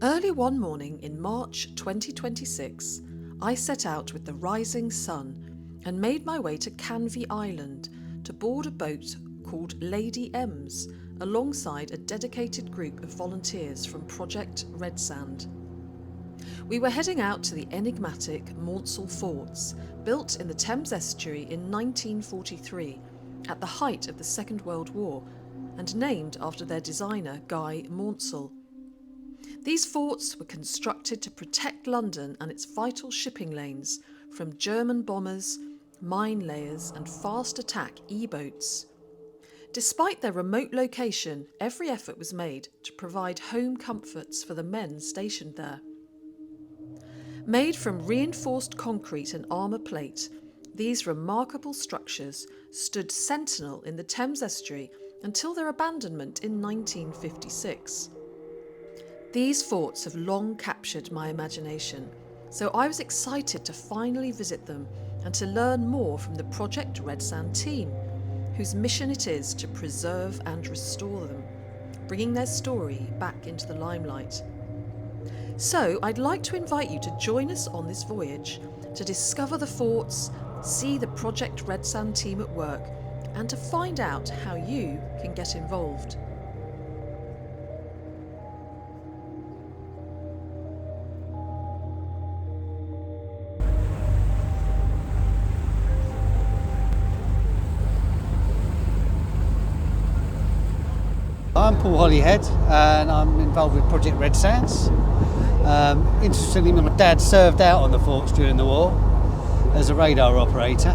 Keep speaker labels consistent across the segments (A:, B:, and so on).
A: Early one morning in March 2026, I set out with the rising sun and made my way to Canvey Island to board a boat called Lady Emz alongside a dedicated group of volunteers from Project Redsands. We were heading out to the enigmatic Maunsell forts, built in the Thames Estuary in 1943 at the height of the Second World War and named after their designer Guy Maunsell. These forts were constructed to protect London and its vital shipping lanes from German bombers, mine layers and fast attack E-boats. Despite their remote location, every effort was made to provide home comforts for the men stationed there. Made from reinforced concrete and armour plate, these remarkable structures stood sentinel in the Thames Estuary until their abandonment in 1956. These forts have long captured my imagination, so I was excited to finally visit them and to learn more from the Project Redsands team, whose mission it is to preserve and restore them, bringing their story back into the limelight. So I'd like to invite you to join us on this voyage to discover the forts, see the Project Redsands team at work, and to find out how you can get involved.
B: I'm Paul Holyhead and I'm involved with Project Redsands. Interestingly, my dad served out on the forts during the war as a radar operator,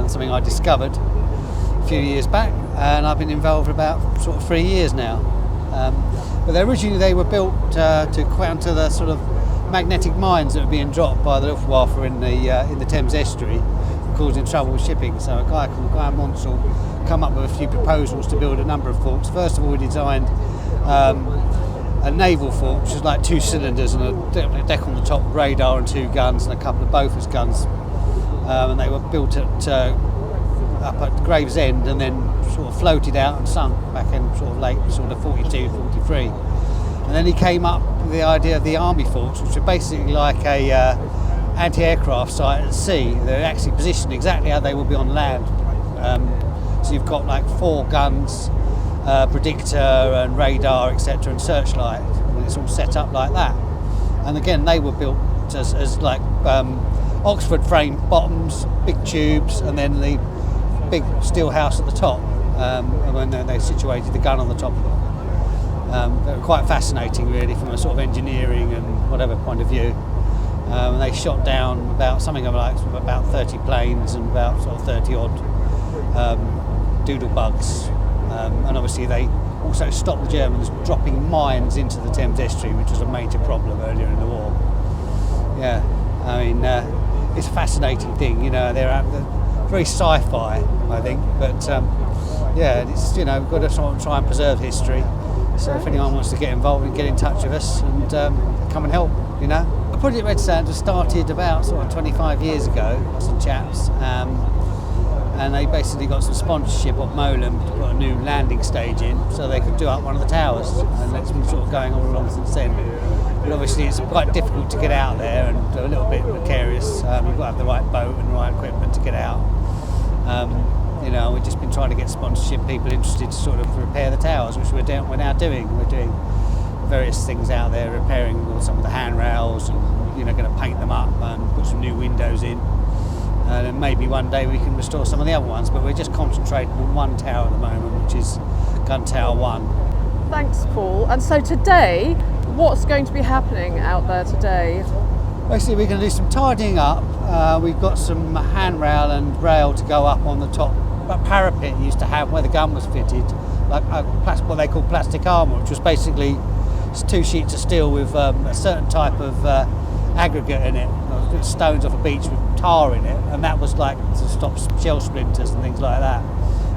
B: something I discovered a few years back, and I've been involved for about sort of 3 years now. But originally they were built to counter the sort of magnetic mines that were being dropped by the Luftwaffe in the Thames Estuary, causing trouble with shipping. So a guy called Guy Maunsell come up with a few proposals to build a number of forts. First of all, we designed a naval fort, which is like 2 cylinders and a deck on the top, radar and 2 guns and a couple of Bofors guns. And they were built up at Gravesend and then sort of floated out and sunk back in sort of late 42, 43. And then he came up with the idea of the army forts, which are basically like a anti-aircraft site at sea. They're actually positioned exactly how they will be on land. So you've got like 4 guns, predictor and radar, etc., and searchlight. And it's all set up like that. And again, they were built as like Oxford frame bottoms, big tubes, and then the big steel house at the top. And when they situated the gun on the top of them. They were quite fascinating, really, from a sort of engineering and whatever point of view. And they shot down about 30 planes and about sort of 30 odd doodlebugs, and obviously they also stopped the Germans dropping mines into the Thames Estuary, which was a major problem earlier in the war. Yeah, I mean, it's a fascinating thing, you know. They're very sci-fi, I think, but yeah, it's, you know, we've got to sort of try and preserve history. So if anyone wants to get involved and get in touch with us and come and help, you know. Project Redsands was started about sort of 25 years ago, some chaps. And they basically got some sponsorship of Molam to put a new landing stage in so they could do up one of the towers, and that's been sort of going all along since then. But obviously it's quite difficult to get out there and a little bit precarious. You've got to have the right boat and the right equipment to get out. You know, we've just been trying to get sponsorship, people interested to sort of repair the towers, which we're now doing. We're doing various things out there, repairing some of the handrails and, you know, going to paint them up and put some new windows in. And then maybe one day we can restore some of the other ones, but we're just concentrating on one tower at the moment, which is Gun Tower 1.
C: Thanks, Paul. And so today, what's going to be happening out there today?
B: Basically, we're going to do some tidying up. We've got some handrail and rail to go up on the top parapet you used to have where the gun was fitted, like what they call plastic armour, which was basically 2 sheets of steel with a certain type of aggregate in it, stones off a beach with tar in it, and that was like to stop shell splinters and things like that.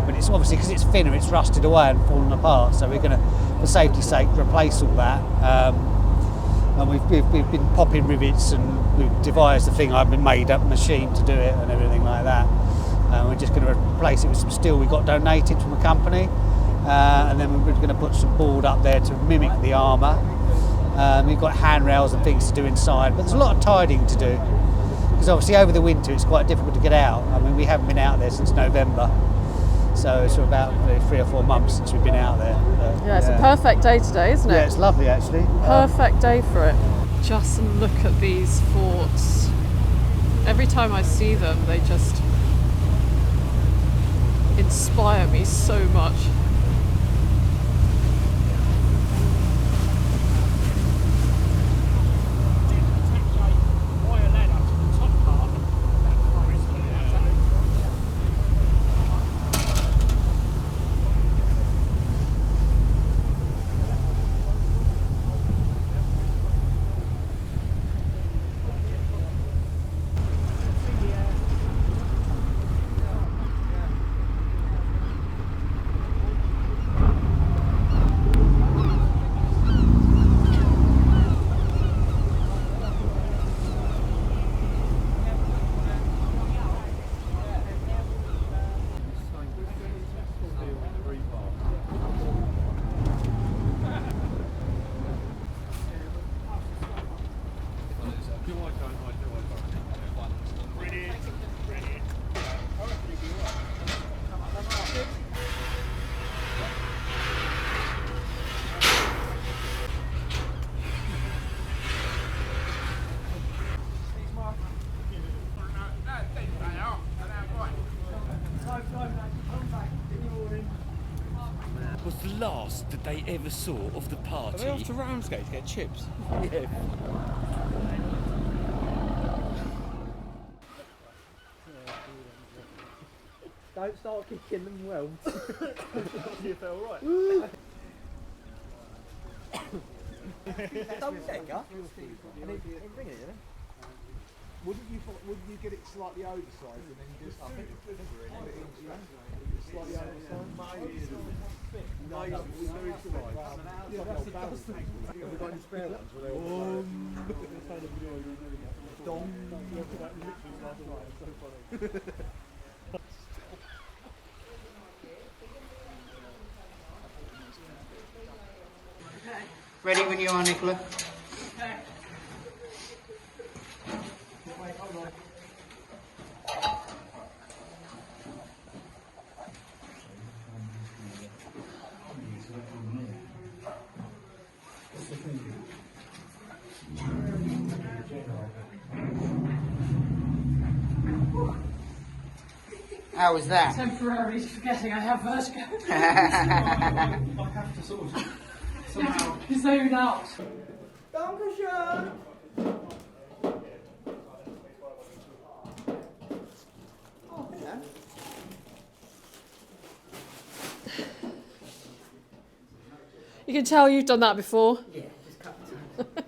B: But it's obviously, because it's thinner, it's rusted away and fallen apart, so we're going to, for safety's sake, replace all that. And we've been popping rivets, and we've devised a thing, I've been made up machine to do it and everything like that. We're just going to replace it with some steel we got donated from a company, and then we're going to put some board up there to mimic the armour. We've got handrails and things to do inside, but there's a lot of tidying to do. Because obviously over the winter it's quite difficult to get out. I mean, we haven't been out there since November. So it's about 3 or 4 months since we've been out there.
C: Yeah, it's a perfect day today, isn't it?
B: Yeah, it's lovely actually.
C: Perfect day for it. Just look at these forts. Every time I see them, they just inspire me so much.
D: Was the last that they ever saw of the party.
E: Are they off to Ramsgate to get chips?
D: Yeah.
E: Don't start kicking them well. See if they're alright. Double decker? Bring it, you know? Wouldn't you get it slightly oversized and then just up it? Slightly oversized? No, yeah, that's the balance thing. Have we got any spare ones? Dong. Look at that literally last night, it's so funny.
F: Ready when you are, Nicola. How was that?
G: Temporarily forgetting I have vertigo.
E: I have to sort of somehow
G: Zone out.
F: Dankeschön. Oh, hello.
C: You can tell you've done that before.
F: Yeah, just a couple of times.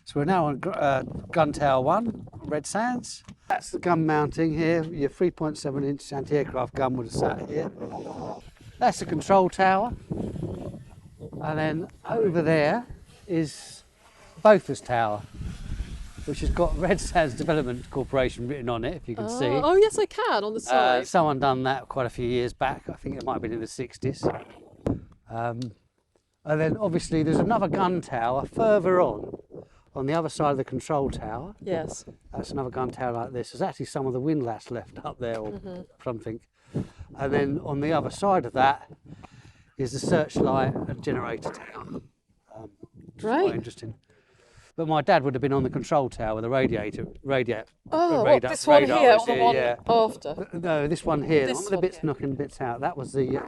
B: So we're now on gun tower 1, Redsands. That's the gun mounting here. Your 3.7 inch anti-aircraft gun would have sat here. That's the control tower. And then over there is Botha's Tower, which has got Redsands Development Corporation written on it, if you can see.
C: Oh yes, I can, on the side.
B: Someone done that quite a few years back. I think it might have been in the 60s. And then obviously there's another gun tower further on the other side of the control tower.
C: Yes.
B: That's another gun tower like this. There's actually some of the windlass left up there or something. And then on the other side of that is the searchlight and generator tower. Which is quite interesting. But my dad would have been on the control tower with the radiator.
C: Oh,
B: radar,
C: this one
B: radar
C: here,
B: was
C: or the one
B: yeah.
C: after?
B: No, this one here.
C: This
B: One with the
C: one
B: bits
C: here.
B: knocking bits out. That was the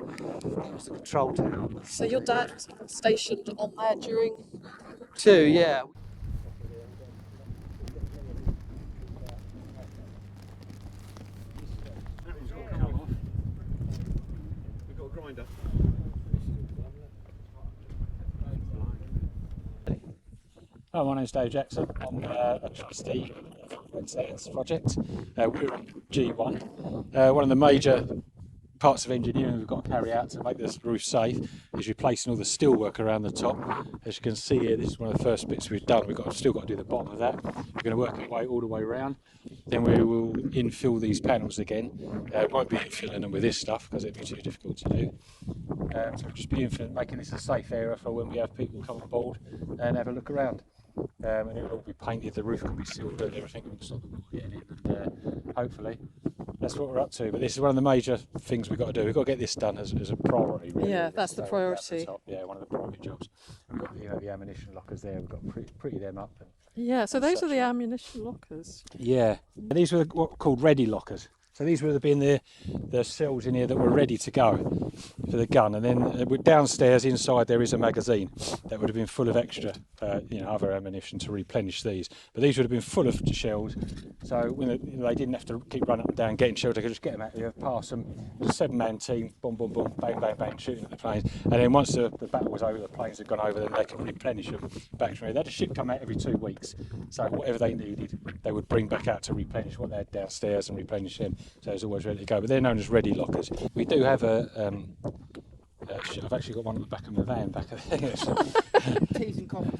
B: control tower.
C: So your dad was stationed on there during...
B: 2, yeah.
E: We've got a grinder.
H: Hi, my name's Dave Jackson. I'm a trustee of the Redsands project. We're on G1, one of the major parts of engineering we've got to carry out to make this roof safe is replacing all the steelwork around the top. As you can see here, this is one of the first bits we've done. Still got to do the bottom of that. We're going to work our way all the way around. Then we will infill these panels again. We won't be infilling them with this stuff because it'd be too difficult to do. So we'll just be making this a safe area for when we have people come on board and have a look around. And it will all be painted, the roof can be sealed and everything, we can stop the water getting in, and hopefully that's what we're up to. But this is one of the major things we've got to do. We've got to get this done as a priority, really.
C: Yeah, that's the priority.
H: Yeah, one of the priority jobs. We've got the ammunition lockers there, we've got to pretty them up.
C: Yeah, so those are the ammunition lockers.
H: Yeah, and these were what were called ready lockers. So these would have been the cells in here that were ready to go for the gun, and then downstairs inside there is a magazine that would have been full of extra, other ammunition to replenish these. But these would have been full of shells, so when they didn't have to keep running up and down getting shells. They could just get them out there, pass them. It was a 7-man team, boom, boom, boom, bang, bang, bang, shooting at the planes. And then once the battle was over, the planes had gone over, then they could replenish them back to me. They had a ship come out every 2 weeks, so whatever they needed, they would bring back out to replenish what they had downstairs and replenish them. So it's always ready to go, but they're known as ready lockers. We do have I've actually got one at the back of my van back there.
F: Teas and coffee.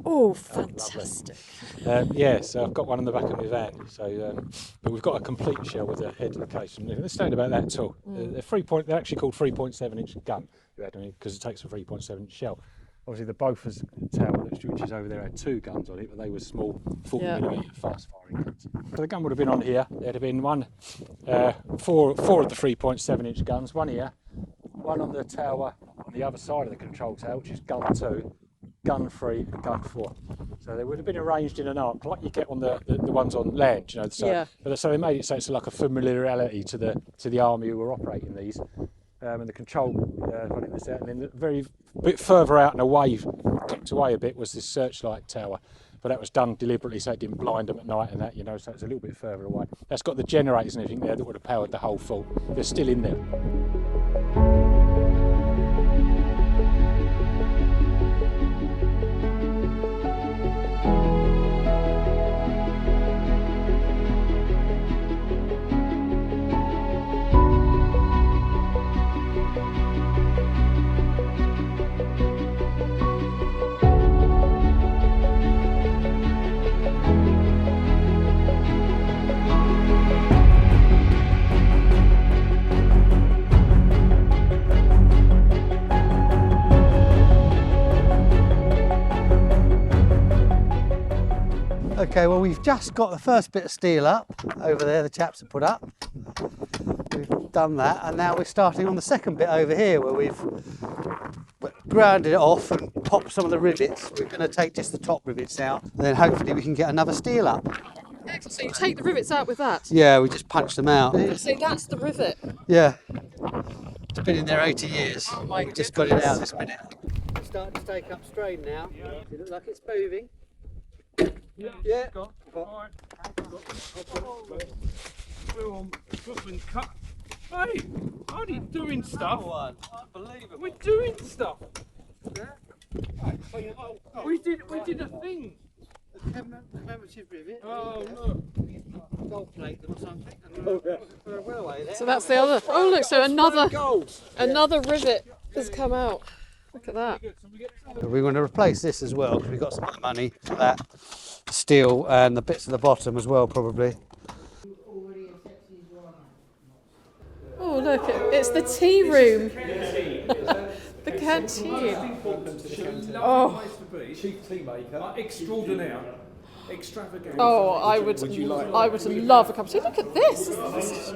C: Oh, fantastic.
H: So I've got one in the back of my van. So, but we've got a complete shell with a head and a case. And let's don't about that at all. They're actually called 3.7-inch gun, because it takes a 3.7-inch shell. Obviously, the Beaufort's tower, which is over there, had 2 guns on it, but they were small 40mm fast-firing guns. So the gun would have been on here. There'd have been four of the 3.7-inch guns, one here, one on the tower on the other side of the control tower, which is gun 2, gun 3, and gun 4. So they would have been arranged in an arc, like you get on the ones on land, So they made it so it's like a familiarity to the army who were operating these. And the control running this out, and then the very bit further out and away, tucked away a bit, was this searchlight tower, but that was done deliberately so it didn't blind them at night and that, so it's a little bit further away. That's got the generators and everything there that would have powered the whole fort. They're still in there.
B: Okay, well, we've just got the first bit of steel up over there, the chaps have put up. We've done that, and now we're starting on the second bit over here where we've grounded it off and popped some of the rivets. We're going to take just the top rivets out, and then hopefully we can get another steel up.
C: Excellent. So you take the rivets out with that?
B: Yeah, we just punch them out.
C: So that's the rivet?
B: Yeah. It's been in there 80 years.
C: Oh my
B: We just got it out this minute. It's starting to take up strain now. It looks like it's moving. Yeah.
D: All right. We're on Brooklyn cut. Hey, only doing stuff. Unbelievable. We're doing stuff. Yeah. We did a thing.
B: The commemorative rivet.
D: Oh look.
B: Gold plate them or something. And we're away there.
C: So that's the other. Oh look, so another rivet has come out. Look at that.
B: We're going to replace this as well because we've got some other money for that. Steel and the bits at the bottom as well, probably.
C: Oh look, it's the tea room. The canteen. Oh.
E: Chief tea maker, extraordinaire, extravagant.
C: Oh, I would love a cup of tea. Look at this.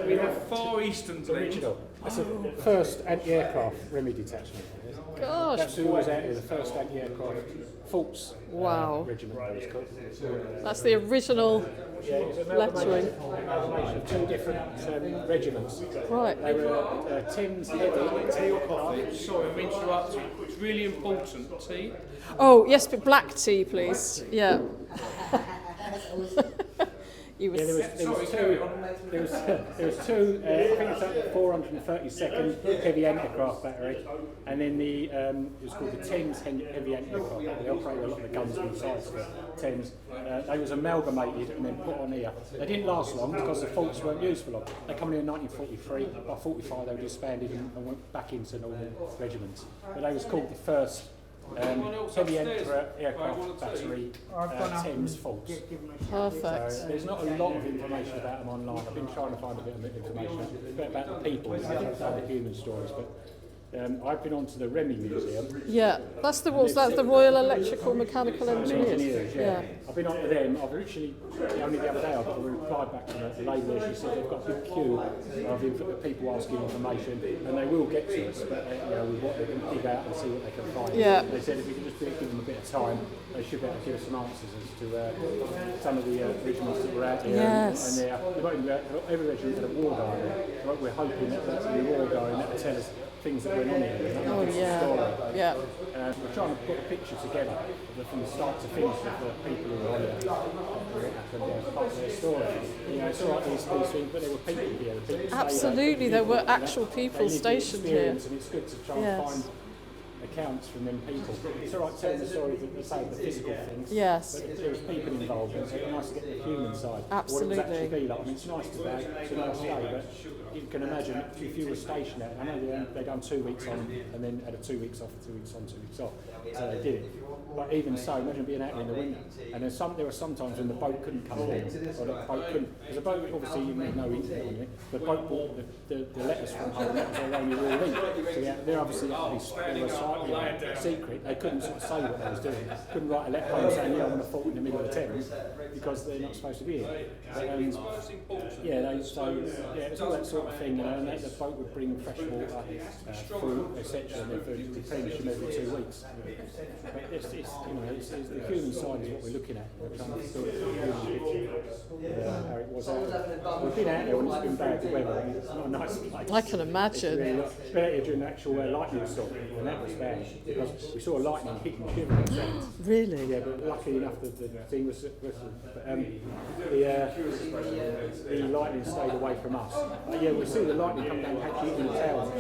D: We have Far Eastern original.
H: That's the first anti-aircraft Remy detachment.
C: Gosh.
H: That's who was out here, the first anti-aircraft Forts
C: Wow.
H: regiment. That was called.
C: That's the original lettering.
H: Of 2 different regiments.
C: Right.
H: They were Thames heavy tea or coffee.
D: Sorry, I'm interrupting. It's really important. Tea.
C: Oh yes, but black tea, please. Yeah. You were
H: Yeah, there was two. I think it's like the 432nd heavy anti-aircraft battery, and then it was called the Thames heavy anti-aircraft battery. They operated a lot of the guns on the sides of the Thames. They was amalgamated and then put on here. They didn't last long because the forts weren't used for long. They come in 1943. By 45, they were disbanded and went back into normal regiments. But they was called the first heavy aircraft battery Thames forts.
C: perfect.
H: So there's not a lot of information about them online. I've been trying to find a bit of information about the people, about the human stories, but I've been on to the Remy Museum.
C: Yeah, that's the Royal Electrical Mechanical Engineers.
H: Yeah. I've been on to them. I've literally, only the other day, I got a reply back from a lady where she said they've got a big queue of people asking information, and they will get to us, but they can dig out and see what they can find.
C: Yeah.
H: They said if we can just give them a bit of time, they should be able to give us some answers as to some of the regiments that were out here.
C: Yes.
H: And every regiment had a war diary. So we're hoping that that's the war diary that will tell us things that went on here.
C: Oh yeah. Yeah.
H: We're trying to put a picture together from the start to finish of the people who were on here. Part of their story. It's all right these things, but there were people here. The people
C: Absolutely, there were actual people stationed here.
H: And it's good to try and find accounts from them people. It's all right telling the story that they say the physical things.
C: Yes.
H: But there was people involved, and so it's nice to get the human side.
C: Absolutely.
H: What it would actually be like. I mean, it's nice today, it's a nice day, but you can imagine if you were stationed there. I know they done 2 weeks on and then had a 2 weeks off, 2 weeks on, 2 weeks off. So they did it. But even so, imagine being out in the winter. And there were some times when the boat couldn't come down, or the boat couldn't. Because the boat, obviously, you need no internet on it. The boat brought the letters from home. That was their only real link. So they're obviously they were slightly secret. They couldn't sort of say what they was doing. Couldn't write a letter home saying, "Yeah, I'm on a fort in the middle of the Thames," because they're not supposed to be here. But, it's all that sort of thing, and the boat would bring fresh water, fruit, etc., and they'd replenish them every 2 weeks. But it's the human side is what we're looking at. We're trying to sort of how it was out. We've been out there when it's been bad weather, and it's not a nice place.
C: I can imagine.
H: It's better during the actual lightning storm, and that was bad because we saw lightning hitting shivering.
C: Really?
H: Yeah, but luckily enough, the thing was the lightning stayed away from us. But we see the lightning come down and catch you in the tower.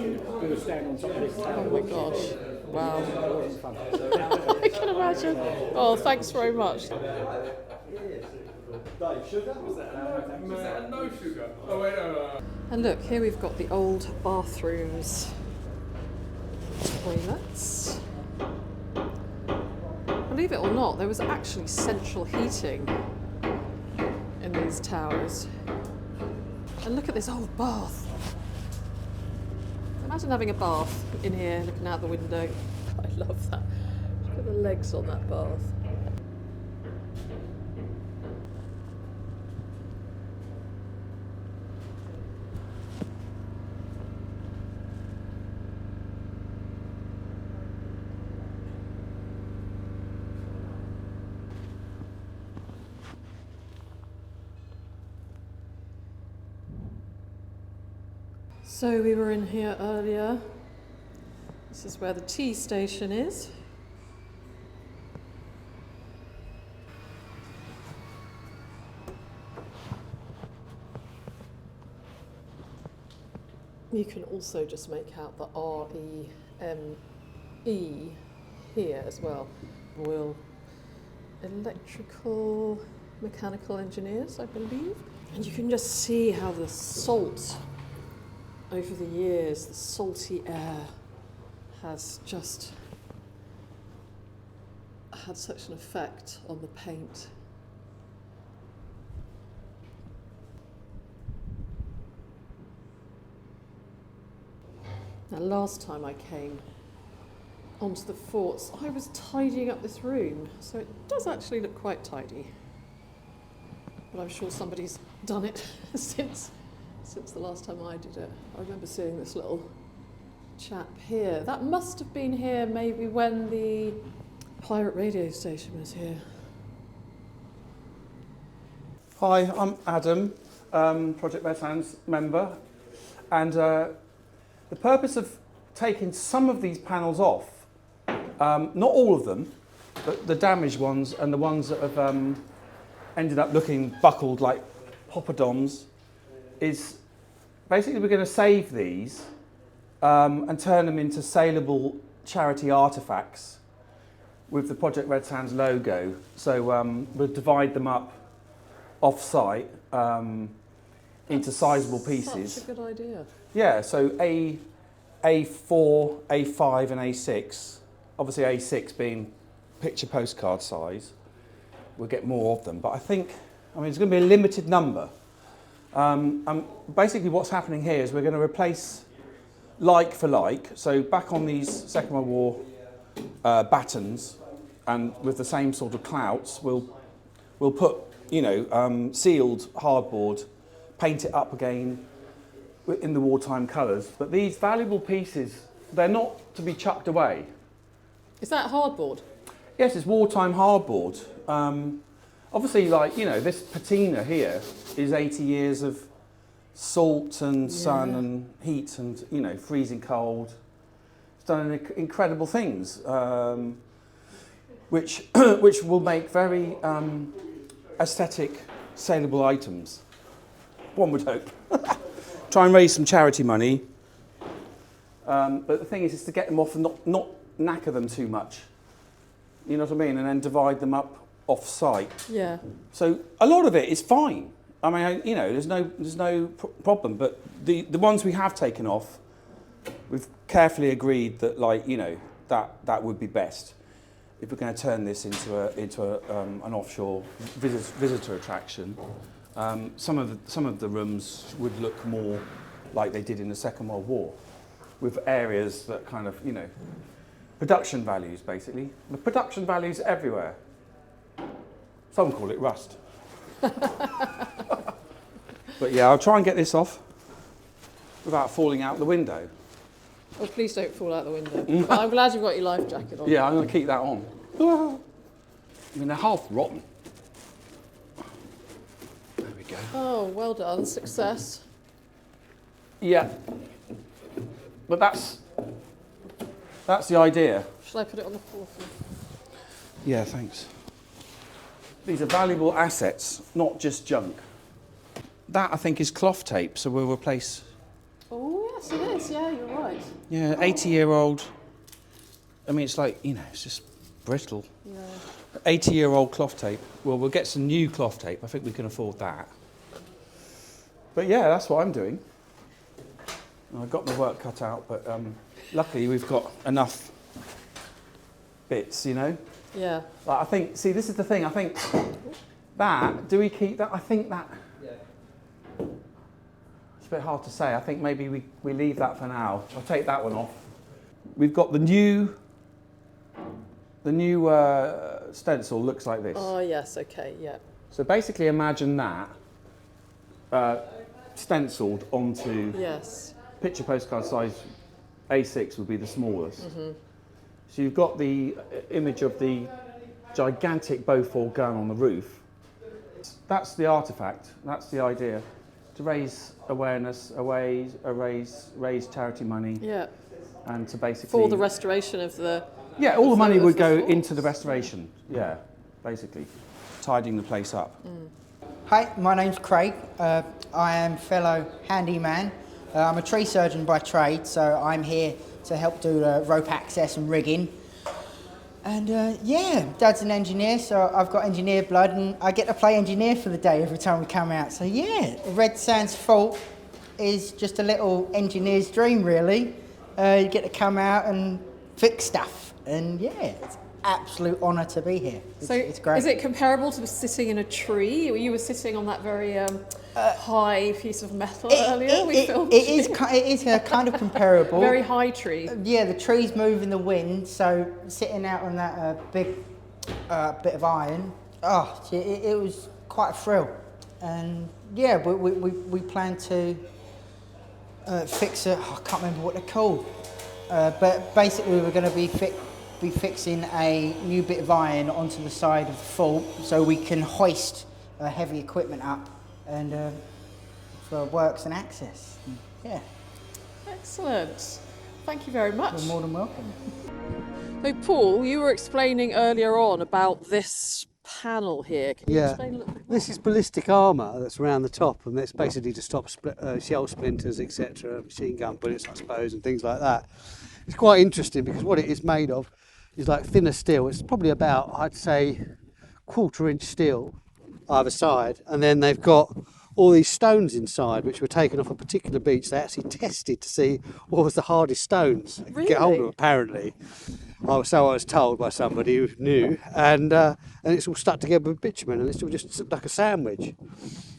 H: We were standing on top of this tower.
C: Oh my gosh. Wow.
H: It wasn't fun.
C: I can imagine. Oh, thanks very much.
D: No sugar. Oh wait, no.
C: And look, here we've got the old bathrooms, toilets. Believe it or not, there was actually central heating in these towers. And look at this old bath. Imagine having a bath in here, looking out the window. I love that. Look at the legs on that bath. So we were in here earlier. This is where the tea station is. You can also just make out the REME here as well. Royal Electrical Mechanical Engineers, I believe. And you can just see how the salt over the years, the salty air has just had such an effect on the paint. Now, last time I came onto the forts, I was tidying up this room, so it does actually look quite tidy. But I'm sure somebody's done it since the last time I did it. I remember seeing this little chap here. That must have been here maybe when the pirate radio station was here.
E: Hi, I'm Adam, Project Redsands member, and the purpose of taking some of these panels off, not all of them, but the damaged ones and the ones that have ended up looking buckled like poppadoms is basically we're going to save these and turn them into saleable charity artefacts with the Project Redsands logo. So we'll divide them up off-site into sizable pieces.
C: Such a good idea.
E: Yeah, so A4, A5 and A6. Obviously A6 being picture postcard size. We'll get more of them, but I mean, it's going to be a limited number. Basically what's happening here is we're going to replace like for like. So back on these Second World War battens, and with the same sort of clouts, we'll put, you know, sealed hardboard, paint it up again in the wartime colours. But these valuable pieces, they're not to be chucked away.
C: Is that hardboard?
E: Yes, it's wartime hardboard. Obviously, like, you know, this patina here is 80 years of salt and sun and heat and, you know, freezing cold. It's done incredible things, which will make very aesthetic, saleable items. One would hope. Try and raise some charity money. But the thing is to get them off and not knacker them too much. You know what I mean? And then divide them up off-site.
C: Yeah.
E: So a lot of it is fine. I mean, you know, there's no problem. But the ones we have taken off, we've carefully agreed that, like, you know, that would be best if we're going to turn this into an offshore visitor attraction. Some of the rooms would look more like they did in the Second World War, with areas that kind of, you know, production values, basically. The production values everywhere. Some call it rust. But yeah, I'll try and get this off without falling out the window.
C: Oh, please don't fall out the window. But I'm glad you've got your life jacket on.
E: Yeah, I'm going to keep that on. I mean, they're half rotten. There we go.
C: Oh, well done. Success.
E: Yeah. But that's the idea.
C: Shall I put it on the floor?
E: Yeah, thanks. These are valuable assets, not just junk. That, I think, is cloth tape, so we'll replace...
C: Oh, yes, it is. Yeah, you're right.
E: Yeah, 80-year-old... I mean, it's like, you know, it's just brittle.
C: Yeah.
E: 80-year-old cloth tape. Well, we'll get some new cloth tape. I think we can afford that. But yeah, that's what I'm doing. I've got my work cut out, but luckily we've got enough bits, you know?
C: Yeah.
E: Like, I think, see, this is the thing, I think that, do we keep that? I think that, it's a bit hard to say. I think maybe we leave that for now. I'll take that one off. We've got the new stencil looks like this.
C: Oh, yes, okay, yeah.
E: So basically imagine that stenciled onto
C: Yes.
E: picture postcard size. A6 would be the smallest.
C: Mm-hmm.
E: So you've got the image of the gigantic Beaufort gun on the roof. That's the artefact, that's the idea. To raise awareness, raise charity money.
C: Yeah.
E: And to basically...
C: For the restoration of the...
E: Yeah, all the money would go
C: fort.
E: into the restoration. Yeah, basically. Tidying the place up.
C: Mm.
F: Hi, my name's Craig. I am fellow handyman. I'm a tree surgeon by trade, so I'm here to help do the rope access and rigging. And yeah, Dad's an engineer, so I've got engineer blood, and I get to play engineer for the day every time we come out. So yeah, the Redsands Fort is just a little engineer's dream, really. You get to come out and fix stuff, and yeah, it's an absolute honour to be here. It's great.
C: Is it comparable to sitting in a tree? You were sitting on that very high piece of metal earlier.
F: It is kind of comparable.
C: Very high tree.
F: Yeah, the trees move in the wind, so sitting out on that big bit of iron, it was quite a thrill. And yeah, we plan to fix it. I can't remember what they're called, but basically we're going to be fixing a new bit of iron onto the side of the fort so we can hoist heavy equipment up and for works and access. Yeah.
C: Excellent. Thank you very much.
F: You're more than welcome.
C: So Paul, you were explaining earlier on about this panel here. Can you
B: Yeah.
C: explain a little bit?
B: This is ballistic armour that's around the top, and that's basically to stop shell splinters, etc., machine gun bullets, I suppose, and things like that. It's quite interesting because what it is made of is like thinner steel. It's probably about, I'd say, 1/4 inch steel either side, and then they've got all these stones inside which were taken off a particular beach. They actually tested to see what was the hardest stones they could get hold of,
C: Really?
B: apparently. So I was told by somebody who knew, and it's all stuck together with bitumen, and it's all just like a sandwich.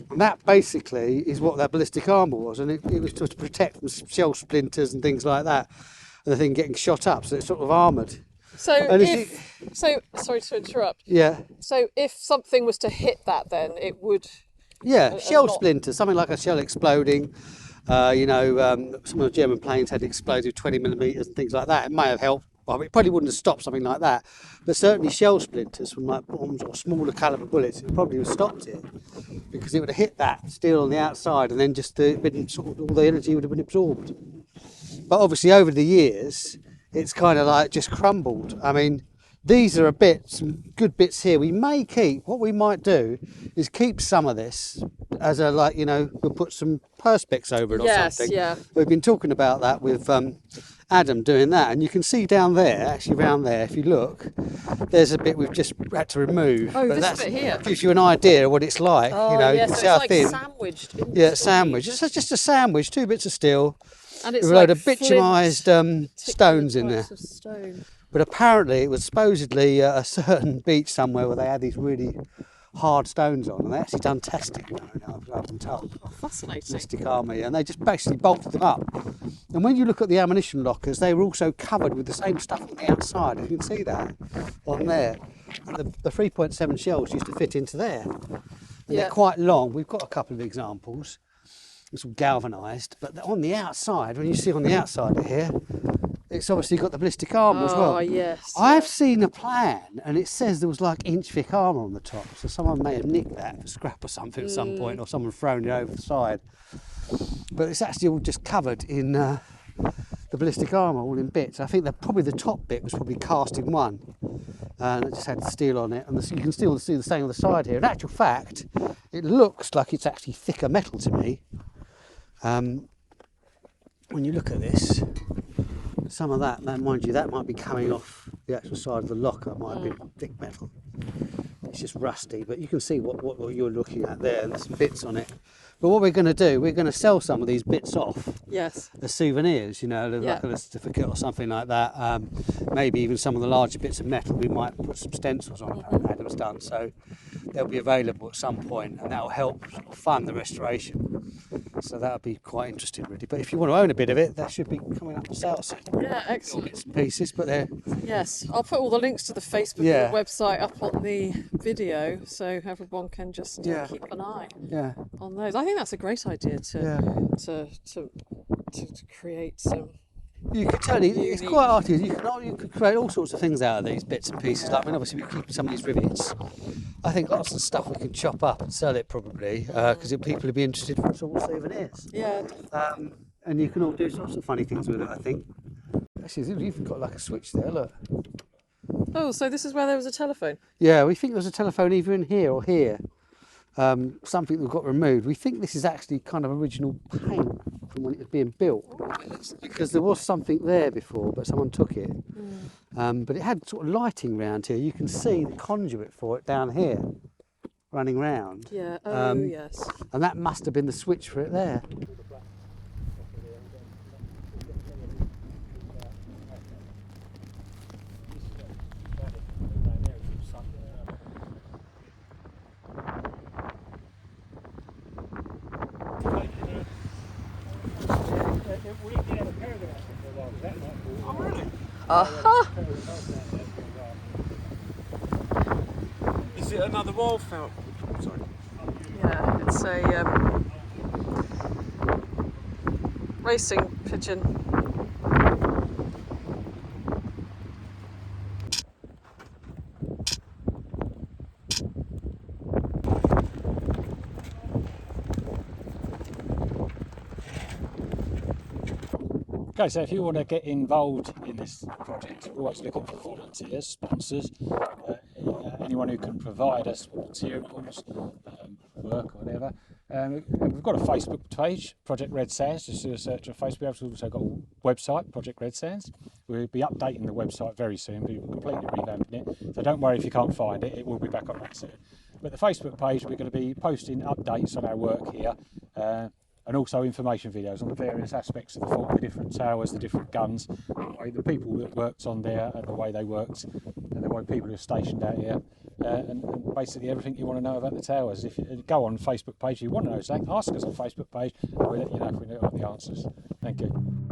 B: And that basically is what that ballistic armour was, and it was to protect from shell splinters and things like that, and the thing getting shot up, so it's sort of armoured.
C: So
B: And
C: sorry to interrupt.
B: Yeah.
C: So if something was to hit that, then it would.
B: Yeah,
C: a
B: shell
C: lot.
B: splinters, something like a shell exploding. Some of the German planes had explosive 20mm and things like that. It may have helped. Well, it probably wouldn't have stopped something like that, but certainly shell splinters from like bombs or smaller caliber bullets, it probably would have stopped it, because it would have hit that steel on the outside, and then just been sort of, all the energy would have been absorbed. But obviously over the years, it's kind of like just crumbled. I mean, these are some good bits here. We may keep, what we might do is keep some of this as a, like, we'll put some perspex over it or something.
C: Yeah.
B: We've been talking about that with Adam doing that, and you can see down there, actually round there, if you look, there's a bit we've just had to remove.
C: Oh,
B: but
C: this
B: that
C: bit here.
B: gives you an idea of what it's like.
C: Oh,
B: you
C: yeah,
B: can
C: so
B: see
C: it's
B: how
C: like
B: thin.
C: sandwiched. into
B: Yeah,
C: the
B: sandwich.
C: beach.
B: It's just a sandwich, 2 bits of steel
C: And it's
B: with a load
C: like
B: of bitumised
C: flint,
B: stones in
C: particular
B: there.
C: types of stone.
B: But apparently it was supposedly a certain beach somewhere where they had these really hard stones on, and they actually done testing, I've been told.
C: Oh, fascinating.
B: Ballistic armour, and they just basically bolted them up. And when you look at the ammunition lockers, they were also covered with the same stuff on the outside. You can see that on there. And the 3.7 shells used to fit into there. And they're quite long. We've got a couple of examples. It's all galvanised, but on the outside, when you see on the outside of here, it's obviously got the ballistic armour as well.
C: Oh, yes.
B: I've seen a plan, and it says there was like inch-thick armour on the top, so someone may have nicked that for scrap or something at some point, or someone thrown it over the side. But it's actually all just covered in the ballistic armour, all in bits. I think that probably the top bit was probably cast in one, and it just had steel on it, and you can still see the same on the side here. In actual fact, it looks like it's actually thicker metal to me. When you look at this, some of that, mind you, that might be coming off the actual side of the locker, might have been thick metal. It's just rusty, but you can see what you're looking at there, and there's some bits on it. But what we're going to do, we're going to sell some of these bits off
C: Yes.
B: as souvenirs, like a certificate or something like that. Maybe even some of the larger bits of metal, we might put some stencils on, Adam's done, so they'll be available at some point, and that'll help sort of fund the restoration. So that'll be quite interesting, really. But if you want to own a bit of it, that should be coming up for sale soon.
C: Yeah, excellent.
B: Bits and pieces, but they're...
C: Yes, I'll put all the links to the Facebook and the website up on the video, so everyone can just keep an eye on those. I think that's a great idea to create some.
B: You could totally, it's quite artistic. You could create all sorts of things out of these bits and pieces. Like, obviously we keep some of these rivets. I think lots of stuff we can chop up and sell it probably, because people would be interested for sort of souvenirs.
C: Yeah.
B: And you can all do sorts of funny things with it, I think. Actually, you've even got like a switch there, look.
C: Oh, so this is where there was a telephone?
B: Yeah, we think there's a telephone either in here or here. Something that got removed. We think this is actually kind of original paint from when it was being built, because there was something there before, but someone took it. But it had sort of lighting round here. You can see the conduit for it down here, running round.
C: Yeah. Oh, yes.
B: And that must have been the switch for it there.
D: Is it another wildfowl? Sorry.
C: Yeah, it's a racing pigeon.
H: Okay, so if you want to get involved in this project, we're always looking for volunteers, sponsors. anyone who can provide us with materials, work or whatever. We've got a Facebook page, Project Redsands. Just do a search on Facebook. We've also got a website, Project Redsands. We'll be updating the website very soon. We'll be completely revamping it. So don't worry if you can't find it. It will be back on that soon. But the Facebook page, we're going to be posting updates on our work here. And also information videos on the various aspects of the fort, the different towers, the different guns, the people that worked on there, and the way they worked, and the way people who are stationed out here, and basically everything you want to know about the towers. If you go on Facebook page, you want to know something, ask us on Facebook page, and we'll let you know if we know the answers. Thank you.